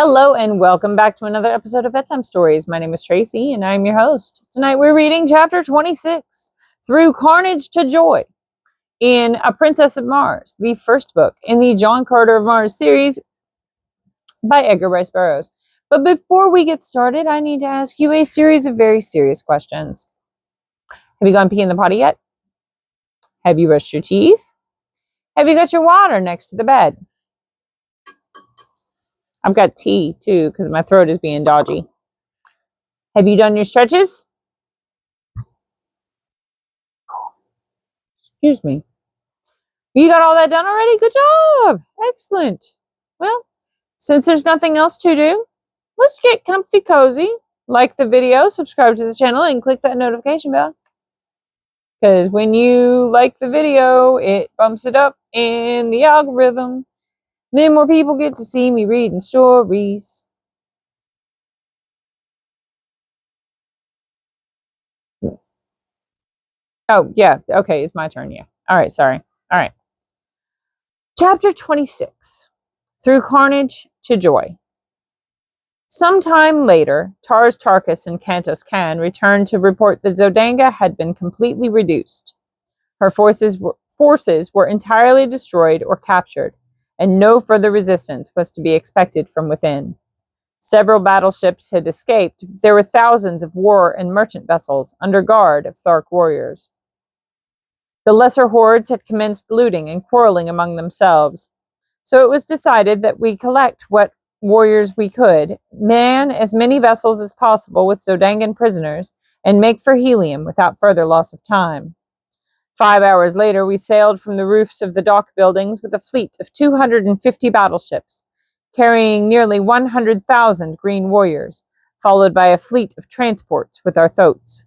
Hello and welcome back to another episode of Bedtime Stories. My name is Tracy and I'm your host. Tonight we're reading chapter 26, Through Carnage to Joy, in A Princess of Mars, the first book in the John Carter of Mars series by Edgar Rice Burroughs. But before we get started, I need to ask you a series of very serious questions. Have you gone pee in the potty yet? Have you brushed your teeth? Have you got your water next to the bed? I've got tea, too, because my throat is being dodgy. Have you done your stretches? Excuse me. You got all that done already? Good job. Excellent. Well, since there's nothing else to do, let's get comfy cozy. Like the video, subscribe to the channel, and click that notification bell. Because when you like the video, it bumps it up in the algorithm. Then more people get to see me reading stories. Oh, yeah. Okay, it's my turn, yeah. All right, sorry. All right. Chapter 26, Through Carnage to Joy. Sometime later, Tars Tarkas and Kantos Kan returned to report that Zodanga had been completely reduced. Her forces were entirely destroyed or captured, and no further resistance was to be expected from within. Several battleships had escaped. There were thousands of war and merchant vessels under guard of Thark warriors. The lesser hordes had commenced looting and quarreling among themselves, so it was decided that we collect what warriors we could, man as many vessels as possible with Zodangan prisoners, and make for Helium without further loss of time. 5 hours later, we sailed from the roofs of the dock buildings with a fleet of 250 battleships, carrying nearly 100,000 green warriors, followed by a fleet of transports with our thoats.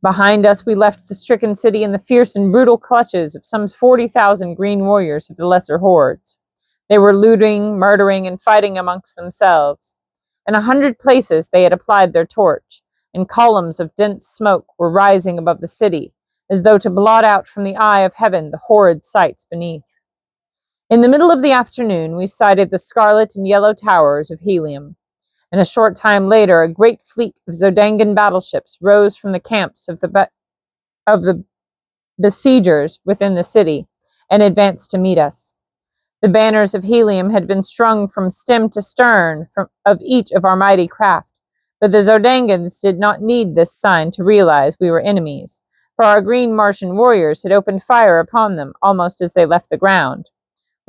Behind us, we left the stricken city in the fierce and brutal clutches of some 40,000 green warriors of the lesser hordes. They were looting, murdering, and fighting amongst themselves. In 100 places they had applied their torch, and columns of dense smoke were rising above the city, as though to blot out from the eye of heaven the horrid sights beneath. In the middle of the afternoon, we sighted the scarlet and yellow towers of Helium, and a short time later a great fleet of Zodangan battleships rose from the camps of the besiegers within the city and advanced to meet us. The banners of Helium had been strung from stem to stern of each of our mighty craft, but the Zodangans did not need this sign to realize we were enemies, for our green Martian warriors had opened fire upon them almost as they left the ground.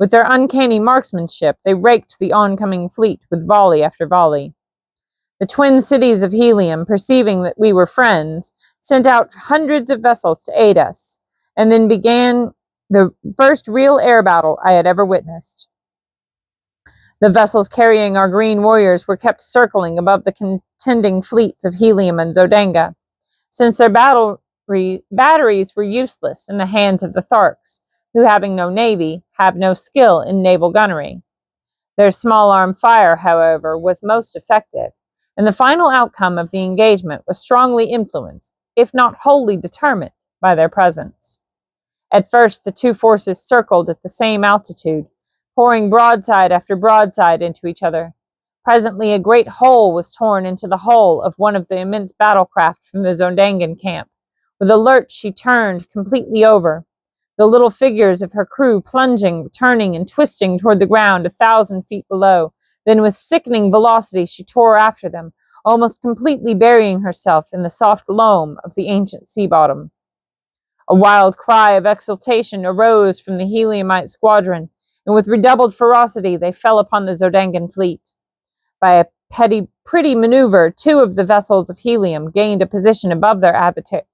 With their uncanny marksmanship, they raked the oncoming fleet with volley after volley. The twin cities of Helium, perceiving that we were friends, sent out hundreds of vessels to aid us, and then began the first real air battle I had ever witnessed. The vessels carrying our green warriors were kept circling above the contending fleets of Helium and Zodanga, since their batteries were useless in the hands of the Tharks, who, having no navy, have no skill in naval gunnery. Their small-arm fire, however, was most effective, and the final outcome of the engagement was strongly influenced, if not wholly determined, by their presence. At first, the two forces circled at the same altitude, pouring broadside after broadside into each other. Presently, a great hole was torn into the hull of one of the immense battlecraft from the Zodangan camp. With a lurch, she turned completely over, the little figures of her crew plunging, turning, and twisting toward the ground 1,000 feet below. Then with sickening velocity she tore after them, almost completely burying herself in the soft loam of the ancient sea bottom. A wild cry of exultation arose from the Heliumite squadron, and with redoubled ferocity they fell upon the Zodangan fleet. By a pretty maneuver, 2 of the vessels of Helium gained a position above their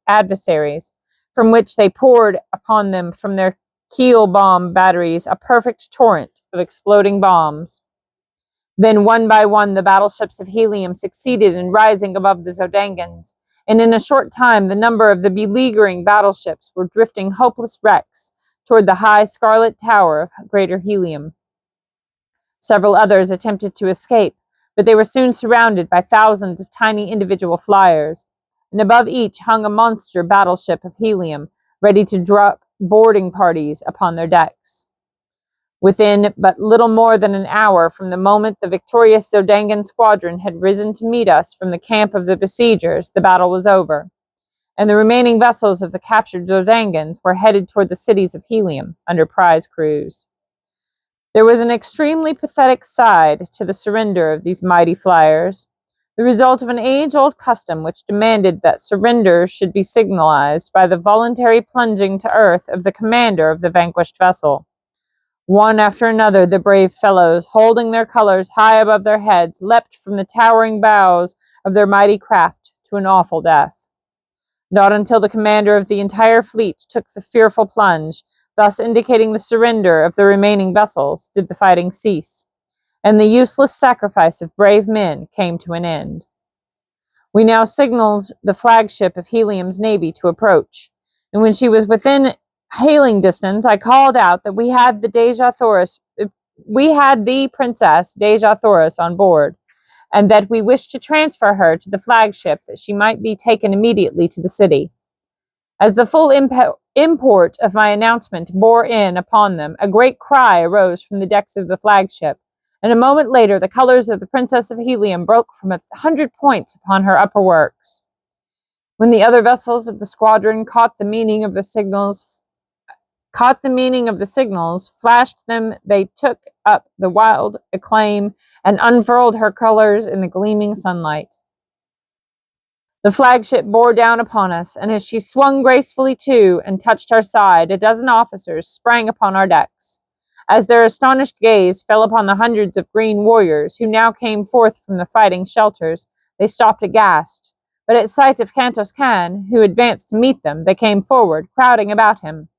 adversaries, from which they poured upon them from their keel bomb batteries a perfect torrent of exploding bombs. Then one by one the battleships of Helium succeeded in rising above the Zodangans, and in a short time the number of the beleaguering battleships were drifting hopeless wrecks toward the high scarlet tower of Greater Helium. Several others attempted to escape, but they were soon surrounded by thousands of tiny individual flyers, and above each hung a monster battleship of Helium, ready to drop boarding parties upon their decks. Within but little more than an hour from the moment the victorious Zodangan squadron had risen to meet us from the camp of the besiegers, the battle was over, and the remaining vessels of the captured Zodangans were headed toward the cities of Helium under prize crews. There was an extremely pathetic side to the surrender of these mighty flyers, the result of an age-old custom which demanded that surrender should be signalized by the voluntary plunging to earth of the commander of the vanquished vessel. One after another, the brave fellows, holding their colors high above their heads, leapt from the towering bows of their mighty craft to an awful death. Not until the commander of the entire fleet took the fearful plunge, thus indicating the surrender of the remaining vessels, did the fighting cease, and the useless sacrifice of brave men came to an end. We now signaled the flagship of Helium's navy to approach, and when she was within hailing distance, I called out that we had the Princess Dejah Thoris on board, and that we wished to transfer her to the flagship that she might be taken immediately to the city. As the full import of my announcement bore in upon them, a great cry arose from the decks of the flagship, and a moment later the colors of the Princess of Helium broke from 100 points upon her upper works. When the other vessels of the squadron caught the meaning of the signals, flashed them, they took up the wild acclaim and unfurled her colors in the gleaming sunlight. The flagship bore down upon us, and as she swung gracefully to and touched our side, a dozen officers sprang upon our decks. As their astonished gaze fell upon the hundreds of green warriors who now came forth from the fighting shelters, they stopped aghast. But at sight of Kantos Kan, who advanced to meet them, they came forward, crowding about him.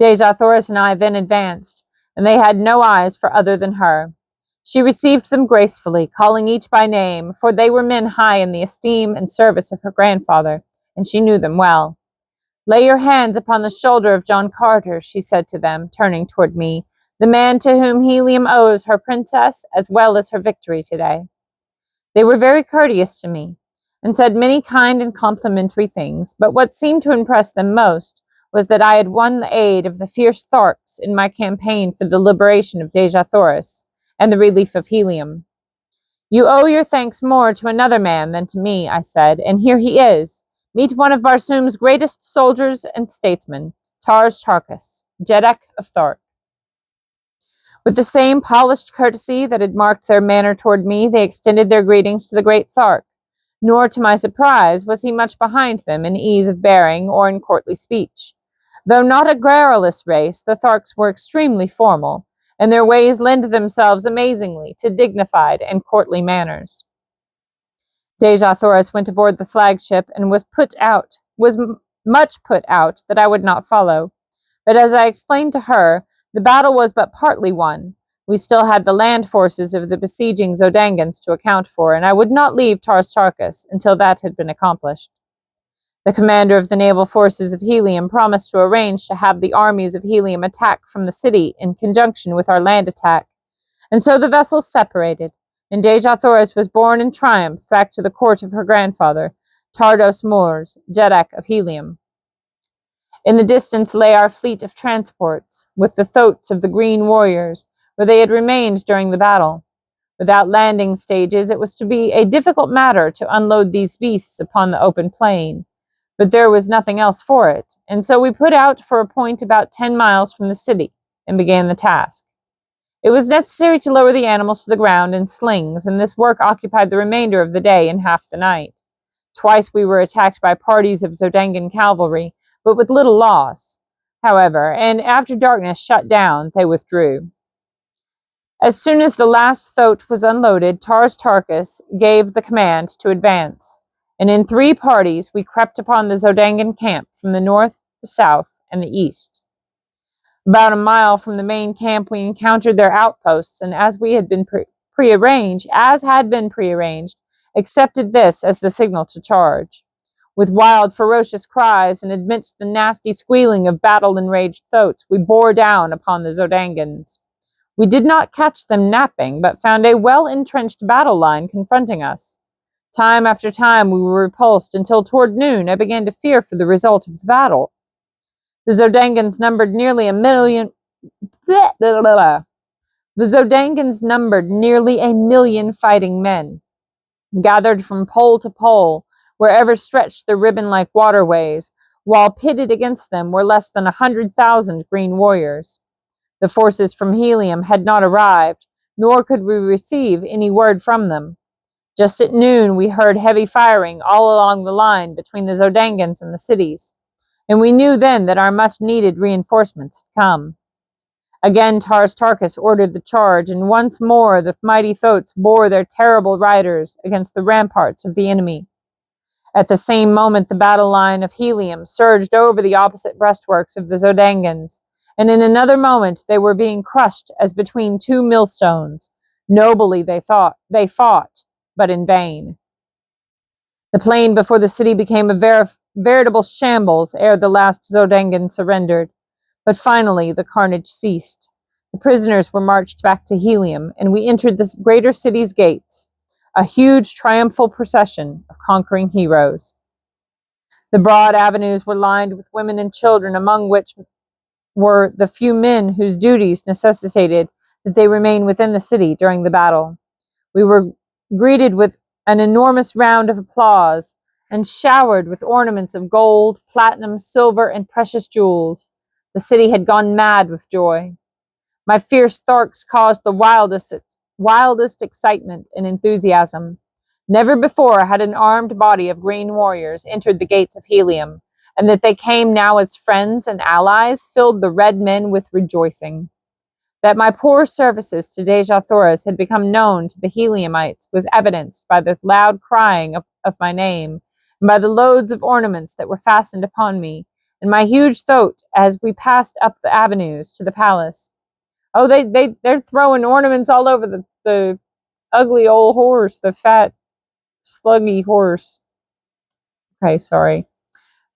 Dejah Thoris and I then advanced, and they had no eyes for other than her. She received them gracefully, calling each by name, for they were men high in the esteem and service of her grandfather, and she knew them well. "Lay your hands upon the shoulder of John Carter," she said to them, turning toward me, "the man to whom Helium owes her princess as well as her victory today." They were very courteous to me, and said many kind and complimentary things, but what seemed to impress them most was that I had won the aid of the fierce Tharks in my campaign for the liberation of Dejah Thoris and the relief of Helium. "You owe your thanks more to another man than to me," I said, "and here he is. Meet one of Barsoom's greatest soldiers and statesmen, Tars Tarkas, Jeddak of Thark." With the same polished courtesy that had marked their manner toward me, they extended their greetings to the great Thark, nor to my surprise was he much behind them in ease of bearing or in courtly speech. Though not a garrulous race, the Tharks were extremely formal, and their ways lend themselves amazingly to dignified and courtly manners. Dejah Thoris went aboard the flagship and was much put out that I would not follow. But as I explained to her, the battle was but partly won. We still had the land forces of the besieging Zodangans to account for, and I would not leave Tars Tarkas until that had been accomplished. The commander of the naval forces of Helium promised to arrange to have the armies of Helium attack from the city in conjunction with our land attack, and so the vessels separated, and Dejah Thoris was borne in triumph back to the court of her grandfather, Tardos Mors, Jeddak of Helium. In the distance lay our fleet of transports, with the thoats of the green warriors, where they had remained during the battle. Without landing stages, it was to be a difficult matter to unload these beasts upon the open plain, but there was nothing else for it, and so we put out for a point about 10 miles from the city and began the task. It was necessary to lower the animals to the ground in slings, and this work occupied the remainder of the day and half the night. Twice we were attacked by parties of Zodangan cavalry, but with little loss, however, and after darkness shut down, they withdrew. As soon as the last thoat was unloaded, Tars Tarkas gave the command to advance, and in 3 parties we crept upon the Zodangan camp from the north, the south, and the east. About a mile from the main camp we encountered their outposts, and as had been prearranged, accepted this as the signal to charge. With wild, ferocious cries, and amidst the nasty squealing of battle-enraged thoats, we bore down upon the Zodangans. We did not catch them napping, but found a well-entrenched battle line confronting us. Time after time we were repulsed, until toward noon I began to fear for the result of the battle. The Zodangans numbered nearly a The Zodangans numbered nearly 1,000,000 fighting men, gathered from pole to pole, wherever stretched the ribbon-like waterways, while pitted against them were less than 100,000 green warriors. The forces from Helium had not arrived, nor could we receive any word from them. Just at noon, we heard heavy firing all along the line between the Zodangans and the cities, and we knew then that our much-needed reinforcements had come. Again Tars Tarkas ordered the charge, and once more the mighty Thoats bore their terrible riders against the ramparts of the enemy. At the same moment the battle line of Helium surged over the opposite breastworks of the Zodangans, and in another moment they were being crushed as between two millstones. Nobly they fought, but in vain. The plain before the city became a veritable shambles ere the last Zodangan surrendered. But finally, the carnage ceased. The prisoners were marched back to Helium, and we entered the greater city's gates, a huge triumphal procession of conquering heroes. The broad avenues were lined with women and children, among which were the few men whose duties necessitated that they remain within the city during the battle. We were greeted with an enormous round of applause and showered with ornaments of gold, platinum, silver, and precious jewels. The city had gone mad with joy. My fierce Tharks caused the wildest excitement and enthusiasm. Never before had an armed body of green warriors entered the gates of Helium, and that they came now as friends and allies filled the red men with rejoicing. That my poor services to Dejah Thoris had become known to the Heliumites was evidenced by the loud crying of my name, and by the loads of ornaments that were fastened upon me, and my huge thoat as we passed up the avenues to the palace. Oh, they're throwing ornaments all over the ugly old horse, the fat, sluggy horse. Okay, sorry.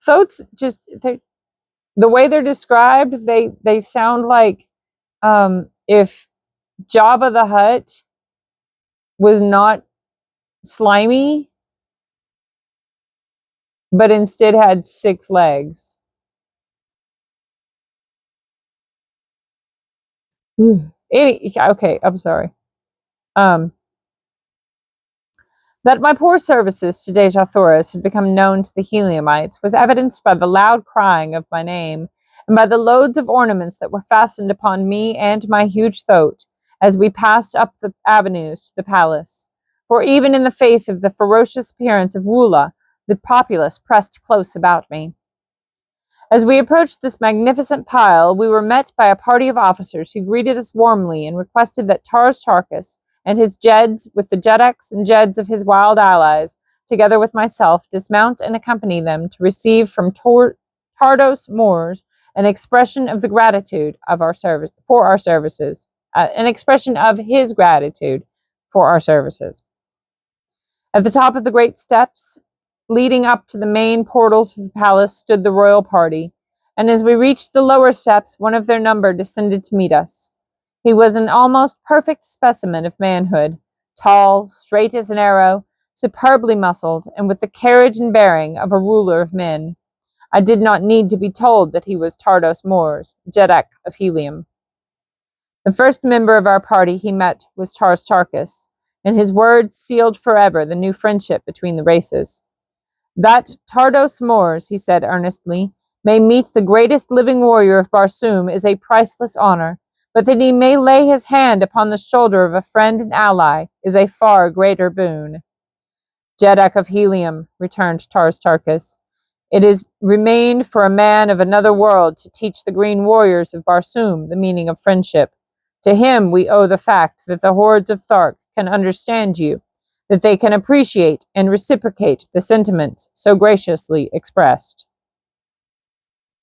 Thoats just, the way they're described, they sound like if Jabba the Hutt was not slimy, but instead had 6 legs. Okay, I'm sorry. That my poor services to Dejah Thoris had become known to the Heliumites was evidenced by the loud crying of my name, and by the loads of ornaments that were fastened upon me and my huge thoat as we passed up the avenues to the palace. For even in the face of the ferocious appearance of Woola, the populace pressed close about me. As we approached this magnificent pile, we were met by a party of officers who greeted us warmly and requested that Tars Tarkas and his Jeds, with the Jedaks and Jeds of his wild allies, together with myself, dismount and accompany them to receive from Tardos Moors an expression of the gratitude of our service for our services, an expression of his gratitude for our services. At the top of the great steps leading up to the main portals of the palace stood the royal party, and as we reached the lower steps, one of their number descended to meet us. He was an almost perfect specimen of manhood, tall, straight as an arrow, superbly muscled, and with the carriage and bearing of a ruler of men. I did not need to be told that he was Tardos Moors, Jedak of Helium. The first member of our party he met was Tars Tarkas, and his words sealed forever the new friendship between the races. That Tardos Moors, he said earnestly, may meet the greatest living warrior of Barsoom is a priceless honor, but that he may lay his hand upon the shoulder of a friend and ally is a far greater boon. Jedak of Helium, returned Tars Tarkas, it is remained for a man of another world to teach the green warriors of Barsoom the meaning of friendship. To him we owe the fact that the hordes of Thark can understand you, that they can appreciate and reciprocate the sentiments so graciously expressed.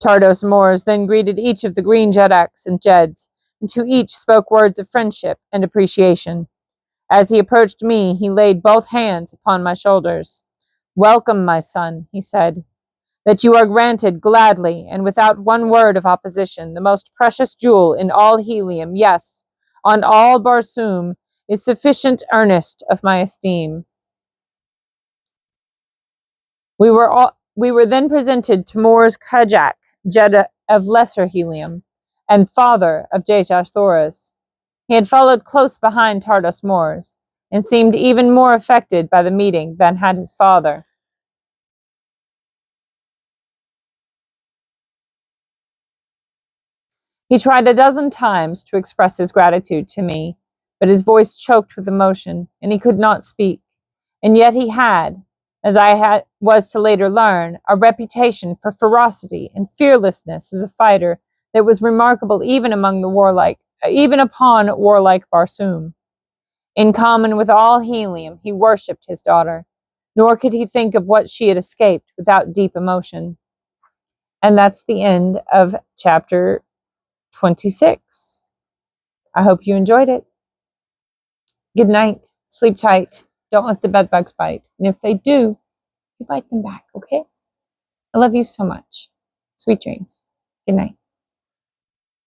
Tardos Moors then greeted each of the green Jedaks and Jeds, and to each spoke words of friendship and appreciation. As he approached me, he laid both hands upon my shoulders. Welcome, my son, he said. That you are granted gladly and without one word of opposition, the most precious jewel in all Helium, yes, on all Barsoom, is sufficient earnest of my esteem. We were then presented to Moors Kajak, Jed of Lesser Helium, and father of Dejah Thoris. He had followed close behind Tardos Mors, and seemed even more affected by the meeting than had his father. He tried a dozen times to express his gratitude to me, but his voice choked with emotion, and he could not speak. And yet he had, as was to later learn, a reputation for ferocity and fearlessness as a fighter that was remarkable even upon warlike Barsoom. In common with all Helium, he worshipped his daughter, nor could he think of what she had escaped without deep emotion. And that's the end of chapter 26. I hope you enjoyed it. Good night. Sleep tight. Don't let the bed bugs bite. And if they do, you bite them back, okay? I love you so much. Sweet dreams. Good night.